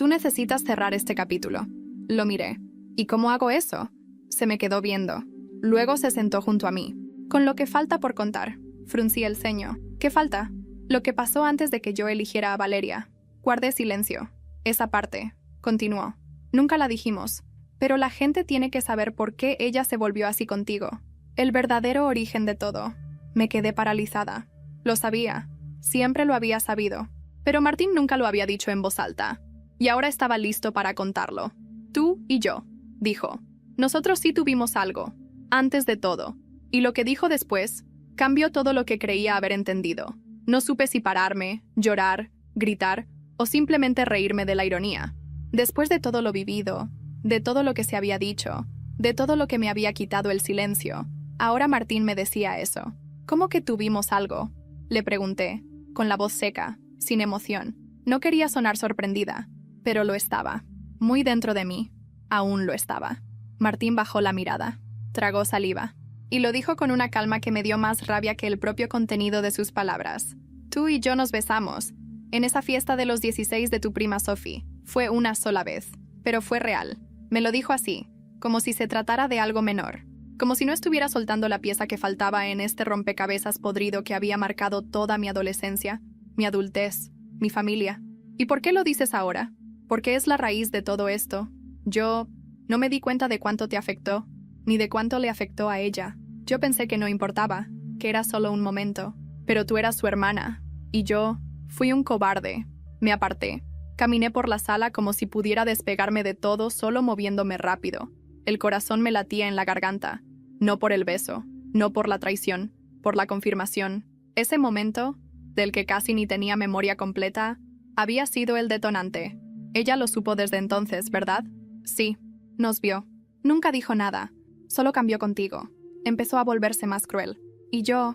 necesitas cerrar este capítulo. Lo miré. ¿Y cómo hago eso? Se me quedó viendo. Luego se sentó junto a mí. Con lo que falta por contar. Fruncí el ceño. ¿Qué falta? Lo que pasó antes de que yo eligiera a Valeria. Guardé silencio. Esa parte. Continuó. Nunca la dijimos. Pero la gente tiene que saber por qué ella se volvió así contigo. El verdadero origen de todo. Me quedé paralizada. Lo sabía. Siempre lo había sabido. Pero Martín nunca lo había dicho en voz alta. Y ahora estaba listo para contarlo. Tú y yo, dijo. Nosotros sí tuvimos algo. Antes de todo. Y lo que dijo después cambió todo lo que creía haber entendido. No supe si pararme, llorar, gritar o simplemente reírme de la ironía. Después de todo lo vivido, de todo lo que se había dicho, de todo lo que me había quitado el silencio, ahora Martín me decía eso. ¿Cómo que tuvimos algo? Le pregunté, con la voz seca, sin emoción. No quería sonar sorprendida, pero lo estaba. Muy dentro de mí. Aún lo estaba. Martín bajó la mirada. Tragó saliva. Y lo dijo con una calma que me dio más rabia que el propio contenido de sus palabras. Tú y yo nos besamos. En esa fiesta de los 16 de tu prima Sophie. Fue una sola vez. Pero fue real. Me lo dijo así, como si se tratara de algo menor. Como si no estuviera soltando la pieza que faltaba en este rompecabezas podrido que había marcado toda mi adolescencia, mi adultez, mi familia. ¿Y por qué lo dices ahora? Porque es la raíz de todo esto. Yo no me di cuenta de cuánto te afectó, ni de cuánto le afectó a ella. Yo pensé que no importaba, que era solo un momento. Pero tú eras su hermana, y yo fui un cobarde. Me aparté. Caminé por la sala como si pudiera despegarme de todo solo moviéndome rápido. El corazón me latía en la garganta. No por el beso, no por la traición, por la confirmación. Ese momento, del que casi ni tenía memoria completa, había sido el detonante. Ella lo supo desde entonces, ¿verdad? Sí, nos vio. Nunca dijo nada, solo cambió contigo. Empezó a volverse más cruel. Y yo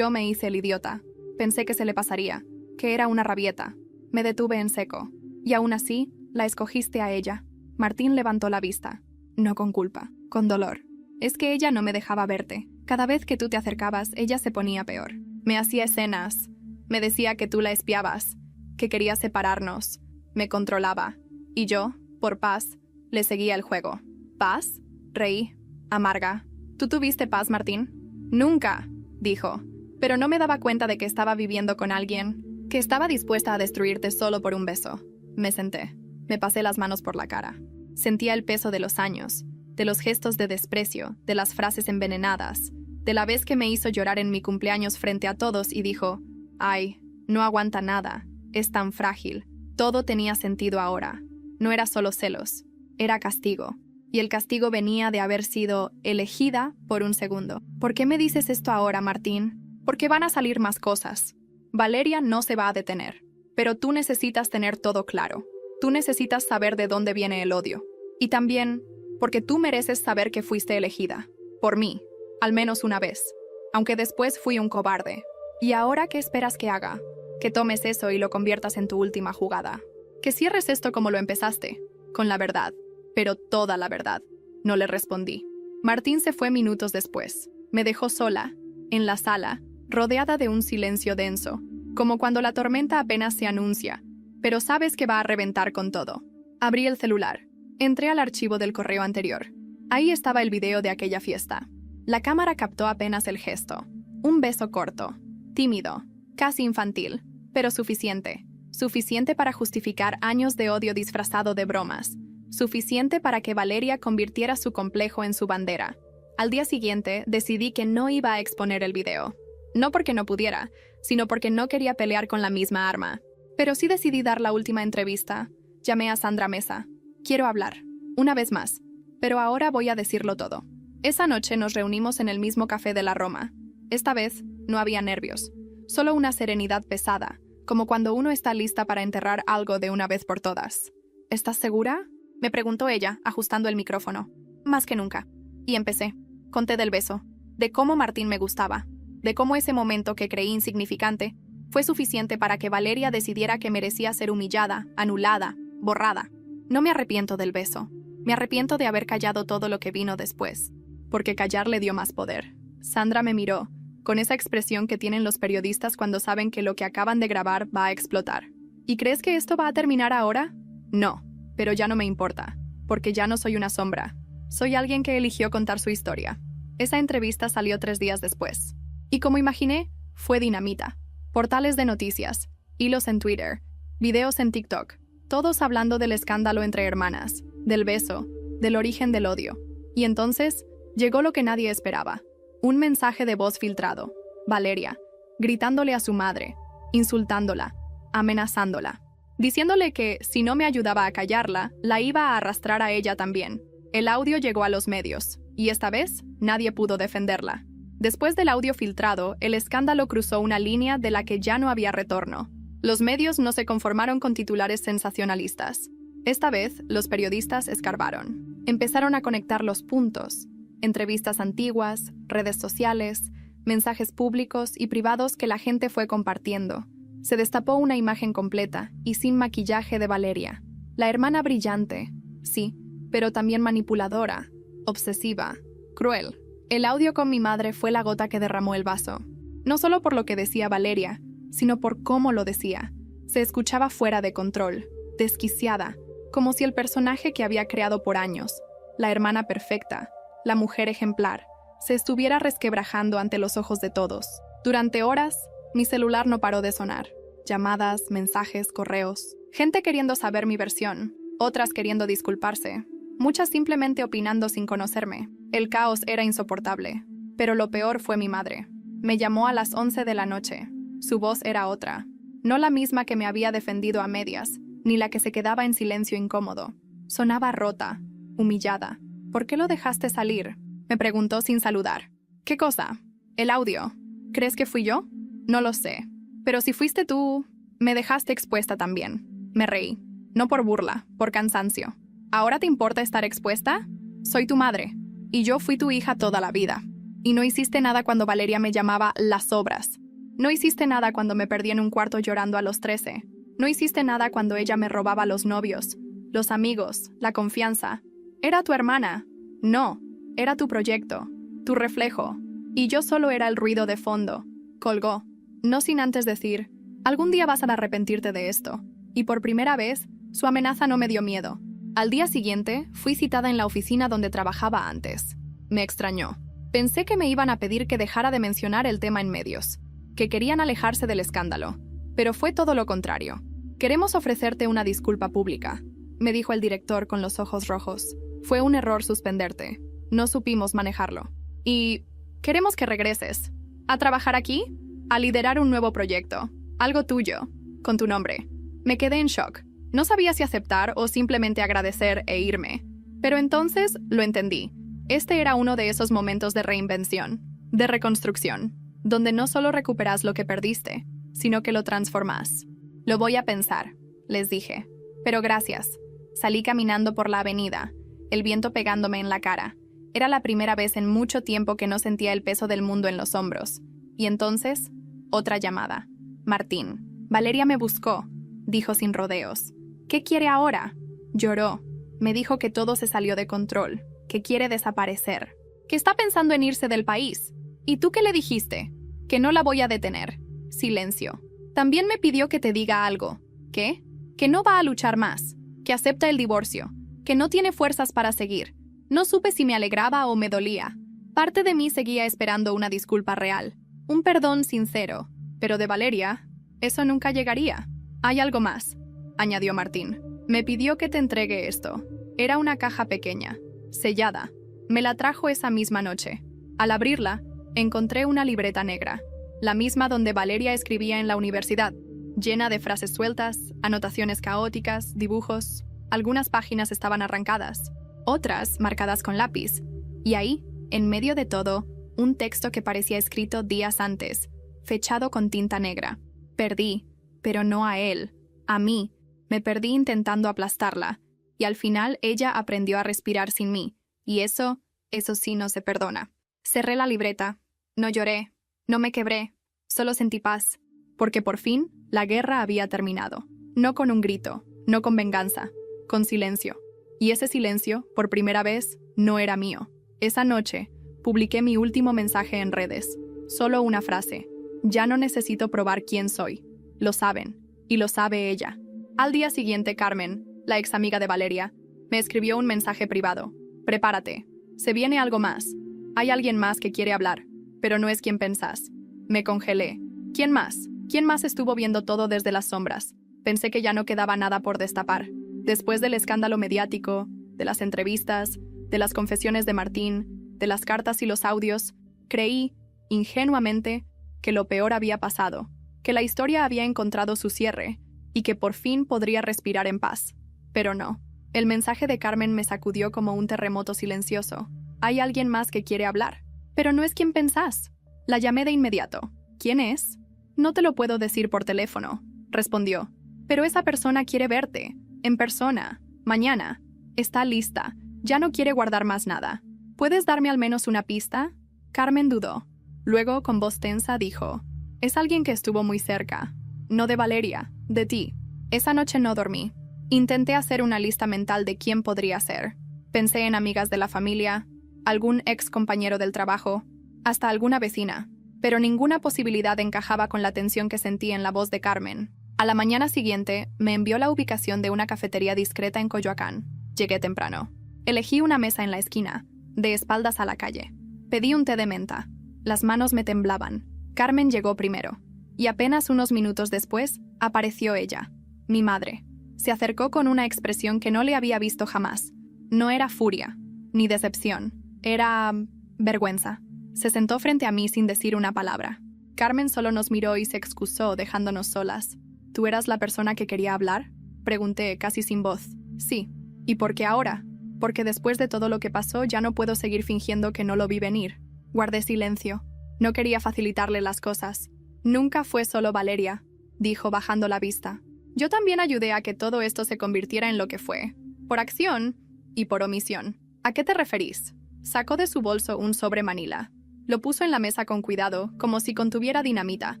me hice el idiota. Pensé que se le pasaría, que era una rabieta. Me detuve en seco. Y aún así, la escogiste a ella. Martín levantó la vista. No con culpa, con dolor. Es que ella no me dejaba verte. Cada vez que tú te acercabas, ella se ponía peor. Me hacía escenas. Me decía que tú la espiabas, que quería separarnos. Me controlaba. Y yo, por paz, le seguía el juego. ¿Paz? Reí. Amarga. ¿Tú tuviste paz, Martín? Nunca, dijo. Pero no me daba cuenta de que estaba viviendo con alguien que estaba dispuesta a destruirte solo por un beso. Me senté. Me pasé las manos por la cara. Sentía el peso de los años, de los gestos de desprecio, de las frases envenenadas, de la vez que me hizo llorar en mi cumpleaños frente a todos y dijo: «Ay, no aguanta nada, es tan frágil». Todo tenía sentido ahora. No era solo celos, era castigo. Y el castigo venía de haber sido elegida por un segundo. ¿Por qué me dices esto ahora, Martín? Porque van a salir más cosas. Valeria no se va a detener. Pero tú necesitas tener todo claro. Tú necesitas saber de dónde viene el odio. Y también porque tú mereces saber que fuiste elegida. Por mí. Al menos una vez. Aunque después fui un cobarde. ¿Y ahora qué esperas que haga? Que tomes eso y lo conviertas en tu última jugada. Que cierres esto como lo empezaste. Con la verdad. Pero toda la verdad. No le respondí. Martín se fue minutos después. Me dejó sola, en la sala, rodeada de un silencio denso, como cuando la tormenta apenas se anuncia, pero sabes que va a reventar con todo. Abrí el celular. Entré al archivo del correo anterior. Ahí estaba el video de aquella fiesta. La cámara captó apenas el gesto. Un beso corto, tímido, casi infantil, pero suficiente. Suficiente para justificar años de odio disfrazado de bromas. Suficiente para que Valeria convirtiera su complejo en su bandera. Al día siguiente, decidí que no iba a exponer el video. No porque no pudiera, sino porque no quería pelear con la misma arma. Pero sí decidí dar la última entrevista. Llamé a Sandra Mesa. Quiero hablar. Una vez más. Pero ahora voy a decirlo todo. Esa noche nos reunimos en el mismo café de la Roma. Esta vez, no había nervios. Solo una serenidad pesada, como cuando uno está lista para enterrar algo de una vez por todas. ¿Estás segura?, me preguntó ella, ajustando el micrófono. Más que nunca. Y empecé. Conté del beso, de cómo Martín me gustaba, de cómo ese momento que creí insignificante fue suficiente para que Valeria decidiera que merecía ser humillada, anulada, borrada. No me arrepiento del beso. Me arrepiento de haber callado todo lo que vino después, porque callar le dio más poder. Sandra me miró, con esa expresión que tienen los periodistas cuando saben que lo que acaban de grabar va a explotar. ¿Y crees que esto va a terminar ahora? No. Pero ya no me importa, porque ya no soy una sombra. Soy alguien que eligió contar su historia. Esa entrevista salió 3 días después. Y como imaginé, fue dinamita. Portales de noticias, hilos en Twitter, videos en TikTok, todos hablando del escándalo entre hermanas, del beso, del origen del odio. Y entonces, llegó lo que nadie esperaba. Un mensaje de voz filtrado. Valeria, gritándole a su madre, insultándola, amenazándola. Diciéndole que, si no me ayudaba a callarla, la iba a arrastrar a ella también. El audio llegó a los medios, y esta vez, nadie pudo defenderla. Después del audio filtrado, el escándalo cruzó una línea de la que ya no había retorno. Los medios no se conformaron con titulares sensacionalistas. Esta vez, los periodistas escarbaron. Empezaron a conectar los puntos. Entrevistas antiguas, redes sociales, mensajes públicos y privados que la gente fue compartiendo. Se destapó una imagen completa y sin maquillaje de Valeria. La hermana brillante, sí, pero también manipuladora, obsesiva, cruel. El audio con mi madre fue la gota que derramó el vaso. No solo por lo que decía Valeria, sino por cómo lo decía. Se escuchaba fuera de control, desquiciada, como si el personaje que había creado por años, la hermana perfecta, la mujer ejemplar, se estuviera resquebrajando ante los ojos de todos. Durante horas, mi celular no paró de sonar. Llamadas, mensajes, correos. Gente queriendo saber mi versión, otras queriendo disculparse, muchas simplemente opinando sin conocerme. El caos era insoportable, pero lo peor fue mi madre. Me llamó a las 11 de la noche. Su voz era otra, no la misma que me había defendido a medias, ni la que se quedaba en silencio incómodo. Sonaba rota, humillada. ¿Por qué lo dejaste salir?, me preguntó sin saludar. ¿Qué cosa? El audio. ¿Crees que fui yo? No lo sé. Pero si fuiste tú, me dejaste expuesta también. Me reí. No por burla, por cansancio. ¿Ahora te importa estar expuesta? Soy tu madre. Y yo fui tu hija toda la vida. Y no hiciste nada cuando Valeria me llamaba las obras. No hiciste nada cuando me perdí en un cuarto llorando a los 13. No hiciste nada cuando ella me robaba los novios, los amigos, la confianza. Era tu hermana. No, era tu proyecto, tu reflejo. Y yo solo era el ruido de fondo. Colgó. No sin antes decir, algún día vas a arrepentirte de esto. Y por primera vez, su amenaza no me dio miedo. Al día siguiente, fui citada en la oficina donde trabajaba antes. Me extrañó. Pensé que me iban a pedir que dejara de mencionar el tema en medios, que querían alejarse del escándalo. Pero fue todo lo contrario. Queremos ofrecerte una disculpa pública, me dijo el director con los ojos rojos. Fue un error suspenderte. No supimos manejarlo. Y queremos que regreses. ¿A trabajar aquí? A liderar un nuevo proyecto. Algo tuyo. Con tu nombre. Me quedé en shock. No sabía si aceptar o simplemente agradecer e irme. Pero entonces lo entendí. Este era uno de esos momentos de reinvención, de reconstrucción, donde no solo recuperas lo que perdiste, sino que lo transformas. Lo voy a pensar, les dije. Pero gracias. Salí caminando por la avenida, el viento pegándome en la cara. Era la primera vez en mucho tiempo que no sentía el peso del mundo en los hombros. Y entonces, otra llamada. Martín. Valeria me buscó, dijo sin rodeos. ¿Qué quiere ahora? Lloró. Me dijo que todo se salió de control, que quiere desaparecer, que está pensando en irse del país. ¿Y tú qué le dijiste? Que no la voy a detener. Silencio. También me pidió que te diga algo. ¿Qué? Que no va a luchar más, que acepta el divorcio, que no tiene fuerzas para seguir. No supe si me alegraba o me dolía. Parte de mí seguía esperando una disculpa real, un perdón sincero, pero de Valeria, eso nunca llegaría. Hay algo más, añadió Martín. Me pidió que te entregue esto. Era una caja pequeña, sellada. Me la trajo esa misma noche. Al abrirla, encontré una libreta negra, la misma donde Valeria escribía en la universidad, llena de frases sueltas, anotaciones caóticas, dibujos. Algunas páginas estaban arrancadas, otras marcadas con lápiz. Y ahí, en medio de todo, un texto que parecía escrito días antes, fechado con tinta negra. Perdí, pero no a él, a mí. Me perdí intentando aplastarla, y al final ella aprendió a respirar sin mí, y eso sí no se perdona. Cerré la libreta, no lloré, no me quebré, solo sentí paz, porque por fin la guerra había terminado. No con un grito, no con venganza, con silencio. Y ese silencio, por primera vez, no era mío. Esa noche, publiqué mi último mensaje en redes. Solo una frase. Ya no necesito probar quién soy. Lo saben, y lo sabe ella. Al día siguiente, Carmen, la ex amiga de Valeria, me escribió un mensaje privado. Prepárate. Se viene algo más. Hay alguien más que quiere hablar, pero no es quien pensás. Me congelé. ¿Quién más? ¿Quién más estuvo viendo todo desde las sombras? Pensé que ya no quedaba nada por destapar. Después del escándalo mediático, de las entrevistas, de las confesiones de Martín, de las cartas y los audios, creí, ingenuamente, que lo peor había pasado, que la historia había encontrado su cierre y que por fin podría respirar en paz. Pero no. El mensaje de Carmen me sacudió como un terremoto silencioso. Hay alguien más que quiere hablar. Pero no es quien pensás. La llamé de inmediato. ¿Quién es? No te lo puedo decir por teléfono, respondió. Pero esa persona quiere verte, en persona, mañana. Está lista. Ya no quiere guardar más nada. ¿Puedes darme al menos una pista? Carmen dudó. Luego, con voz tensa, dijo: es alguien que estuvo muy cerca. No de Valeria, de ti. Esa noche no dormí. Intenté hacer una lista mental de quién podría ser. Pensé en amigas de la familia, algún ex compañero del trabajo, hasta alguna vecina, pero ninguna posibilidad encajaba con la tensión que sentí en la voz de Carmen. A la mañana siguiente, me envió la ubicación de una cafetería discreta en Coyoacán. Llegué temprano. Elegí una mesa en la esquina, de espaldas a la calle. Pedí un té de menta. Las manos me temblaban. Carmen llegó primero, y apenas unos minutos después, apareció ella, mi madre. Se acercó con una expresión que no le había visto jamás. No era furia, ni decepción. Era vergüenza. Se sentó frente a mí sin decir una palabra. Carmen solo nos miró y se excusó, dejándonos solas. ¿Tú eras la persona que quería hablar? Pregunté, casi sin voz. Sí. ¿Y por qué ahora? Porque después de todo lo que pasó ya no puedo seguir fingiendo que no lo vi venir. Guardé silencio. No quería facilitarle las cosas. Nunca fue solo Valeria, dijo bajando la vista. Yo también ayudé a que todo esto se convirtiera en lo que fue, por acción y por omisión. ¿A qué te referís? Sacó de su bolso un sobre manila. Lo puso en la mesa con cuidado, como si contuviera dinamita.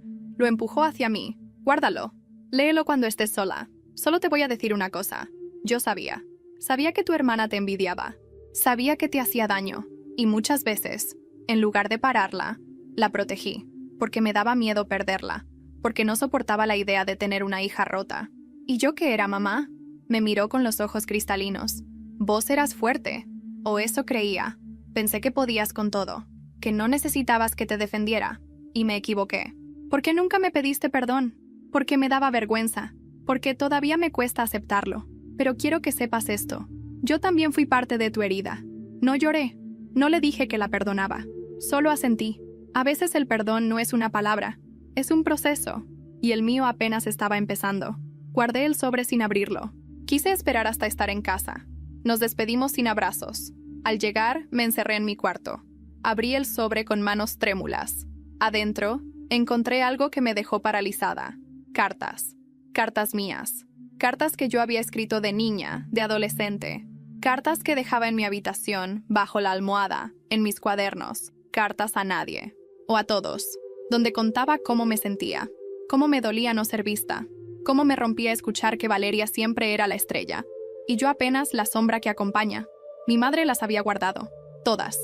Lo empujó hacia mí. Guárdalo. Léelo cuando estés sola. Solo te voy a decir una cosa. Yo sabía. Sabía que tu hermana te envidiaba. Sabía que te hacía daño. Y muchas veces, en lugar de pararla, la protegí. Porque me daba miedo perderla. Porque no soportaba la idea de tener una hija rota. ¿Y yo qué era, mamá? Me miró con los ojos cristalinos. Vos eras fuerte. O eso creía. Pensé que podías con todo. Que no necesitabas que te defendiera. Y me equivoqué. ¿Por qué nunca me pediste perdón? Porque me daba vergüenza. Porque todavía me cuesta aceptarlo. Pero quiero que sepas esto. Yo también fui parte de tu herida. No lloré. No le dije que la perdonaba. Solo asentí. A veces el perdón no es una palabra. Es un proceso, y el mío apenas estaba empezando. Guardé el sobre sin abrirlo. Quise esperar hasta estar en casa. Nos despedimos sin abrazos. Al llegar, me encerré en mi cuarto. Abrí el sobre con manos trémulas. Adentro, encontré algo que me dejó paralizada. Cartas. Cartas mías. Cartas que yo había escrito de niña, de adolescente. Cartas que dejaba en mi habitación, bajo la almohada, en mis cuadernos. Cartas a nadie. O a todos. Donde contaba cómo me sentía, cómo me dolía no ser vista, cómo me rompía escuchar que Valeria siempre era la estrella, y yo apenas la sombra que acompaña. Mi madre las había guardado, todas.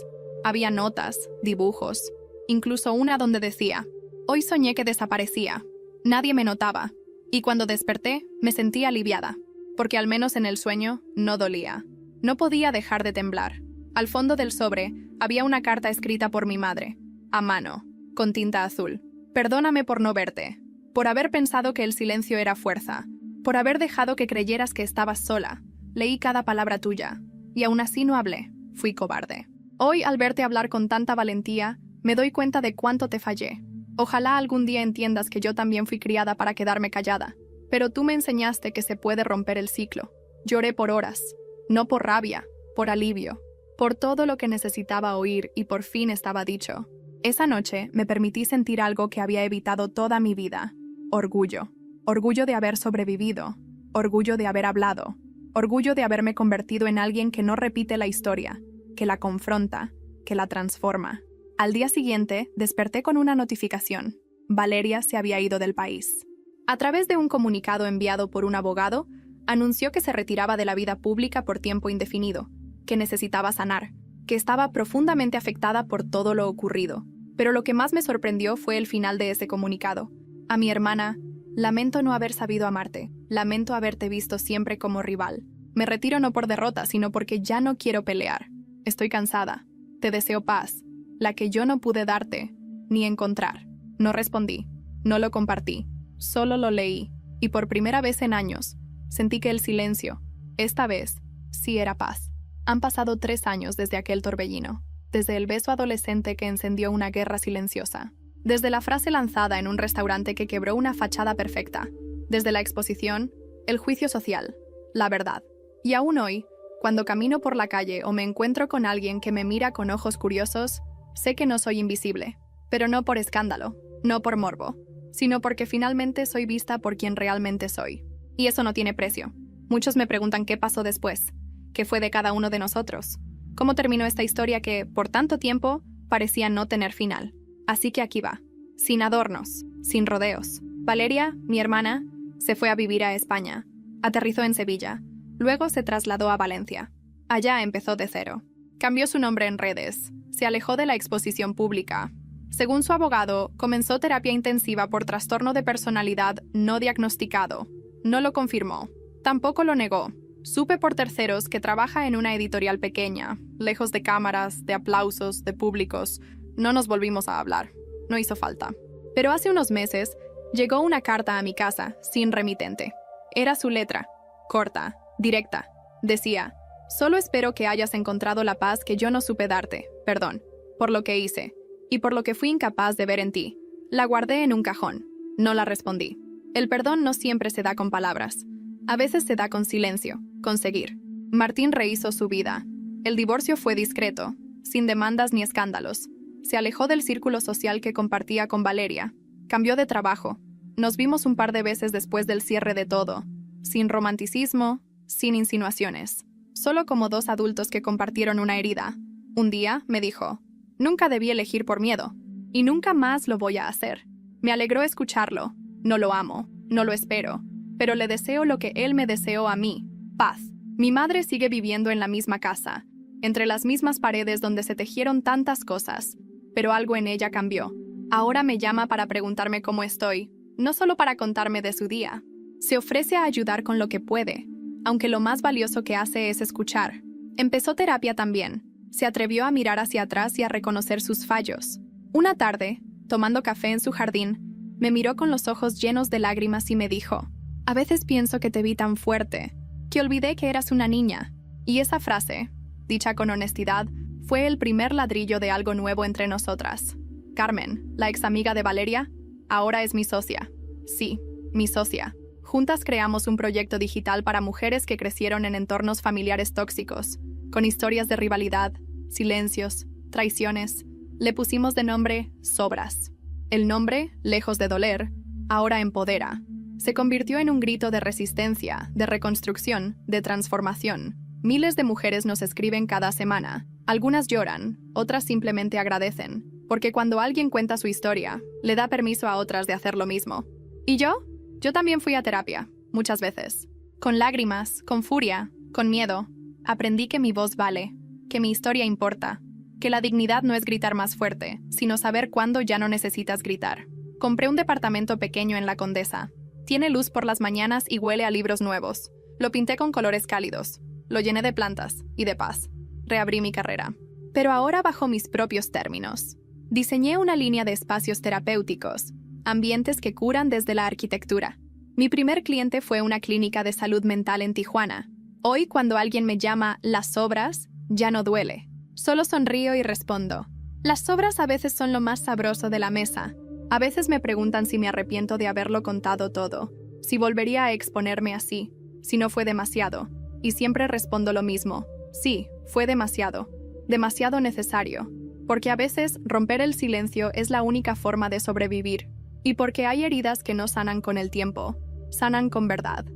Había notas, dibujos, incluso una donde decía: hoy soñé que desaparecía. Nadie me notaba, y cuando desperté me sentí aliviada, porque al menos en el sueño no dolía. No podía dejar de temblar. Al fondo del sobre había una carta escrita por mi madre, a mano, con tinta azul. Perdóname por no verte, por haber pensado que el silencio era fuerza, por haber dejado que creyeras que estabas sola. Leí cada palabra tuya, y aún así no hablé. Fui cobarde. Hoy, al verte hablar con tanta valentía, me doy cuenta de cuánto te fallé. Ojalá algún día entiendas que yo también fui criada para quedarme callada. Pero tú me enseñaste que se puede romper el ciclo. Lloré por horas, no por rabia, por alivio, por todo lo que necesitaba oír y por fin estaba dicho. Esa noche me permití sentir algo que había evitado toda mi vida. Orgullo. Orgullo de haber sobrevivido. Orgullo de haber hablado. Orgullo de haberme convertido en alguien que no repite la historia, que la confronta, que la transforma. Al día siguiente, desperté con una notificación. Valeria se había ido del país. A través de un comunicado enviado por un abogado, anunció que se retiraba de la vida pública por tiempo indefinido, que necesitaba sanar, que estaba profundamente afectada por todo lo ocurrido. Pero lo que más me sorprendió fue el final de ese comunicado. A mi hermana: lamento no haber sabido amarte, lamento haberte visto siempre como rival. Me retiro no por derrota, sino porque ya no quiero pelear. Estoy cansada. Te deseo paz, la que yo no pude darte, ni encontrar. No respondí, no lo compartí, solo lo leí, y por primera vez en años, sentí que el silencio, esta vez, sí era paz. Han pasado 3 años desde aquel torbellino, desde el beso adolescente que encendió una guerra silenciosa, desde la frase lanzada en un restaurante que quebró una fachada perfecta, desde la exposición, el juicio social, la verdad. Y aún hoy, cuando camino por la calle o me encuentro con alguien que me mira con ojos curiosos, sé que no soy invisible, pero no por escándalo, no por morbo, sino porque finalmente soy vista por quien realmente soy. Y eso no tiene precio. Muchos me preguntan qué pasó después, qué fue de cada uno de nosotros, cómo terminó esta historia que, por tanto tiempo, parecía no tener final. Así que aquí va, sin adornos, sin rodeos. Valeria, mi hermana, se fue a vivir a España, aterrizó en Sevilla, luego se trasladó a Valencia. Allá empezó de cero. Cambió su nombre en redes, se alejó de la exposición pública. Según su abogado, comenzó terapia intensiva por trastorno de personalidad no diagnosticado. No lo confirmó, tampoco lo negó. Supe por terceros que trabaja en una editorial pequeña, lejos de cámaras, de aplausos, de públicos. No nos volvimos a hablar, no hizo falta. Pero hace unos meses llegó una carta a mi casa, sin remitente. Era su letra, corta, directa. Decía: solo espero que hayas encontrado la paz que yo no supe darte, perdón, por lo que hice, y por lo que fui incapaz de ver en ti. La guardé en un cajón, no la respondí. El perdón no siempre se da con palabras, a veces se da con silencio, con seguir. Martín rehizo su vida. El divorcio fue discreto, sin demandas ni escándalos. Se alejó del círculo social que compartía con Valeria. Cambió de trabajo. Nos vimos un par de veces después del cierre de todo. Sin romanticismo, sin insinuaciones. Solo como 2 adultos que compartieron una herida. Un día me dijo: nunca debí elegir por miedo. Y nunca más lo voy a hacer. Me alegró escucharlo. No lo amo, no lo espero. Pero le deseo lo que él me deseó a mí: paz. Mi madre sigue viviendo en la misma casa, entre las mismas paredes donde se tejieron tantas cosas. Pero algo en ella cambió. Ahora me llama para preguntarme cómo estoy, no solo para contarme de su día. Se ofrece a ayudar con lo que puede, aunque lo más valioso que hace es escuchar. Empezó terapia también. Se atrevió a mirar hacia atrás y a reconocer sus fallos. Una tarde, tomando café en su jardín, me miró con los ojos llenos de lágrimas y me dijo: a veces pienso que te vi tan fuerte, que olvidé que eras una niña. Y esa frase, dicha con honestidad, fue el primer ladrillo de algo nuevo entre nosotras. Carmen, la ex amiga de Valeria, ahora es mi socia. Sí, mi socia. Juntas creamos un proyecto digital para mujeres que crecieron en entornos familiares tóxicos, con historias de rivalidad, silencios, traiciones. Le pusimos de nombre Sobras. El nombre, lejos de doler, ahora empodera. Se convirtió en un grito de resistencia, de reconstrucción, de transformación. Miles de mujeres nos escriben cada semana. Algunas lloran, otras simplemente agradecen, porque cuando alguien cuenta su historia, le da permiso a otras de hacer lo mismo. ¿Y yo? Yo también fui a terapia, muchas veces. Con lágrimas, con furia, con miedo. Aprendí que mi voz vale, que mi historia importa, que la dignidad no es gritar más fuerte, sino saber cuándo ya no necesitas gritar. Compré un departamento pequeño en La Condesa. Tiene luz por las mañanas y huele a libros nuevos. Lo pinté con colores cálidos. Lo llené de plantas y de paz. Reabrí mi carrera. Pero ahora bajo mis propios términos. Diseñé una línea de espacios terapéuticos, ambientes que curan desde la arquitectura. Mi primer cliente fue una clínica de salud mental en Tijuana. Hoy, cuando alguien me llama las sobras, ya no duele. Solo sonrío y respondo. Las sobras a veces son lo más sabroso de la mesa. A veces me preguntan si me arrepiento de haberlo contado todo, si volvería a exponerme así, si no fue demasiado. Y siempre respondo lo mismo. Sí, fue demasiado. Demasiado necesario. Porque a veces romper el silencio es la única forma de sobrevivir. Y porque hay heridas que no sanan con el tiempo, sanan con verdad.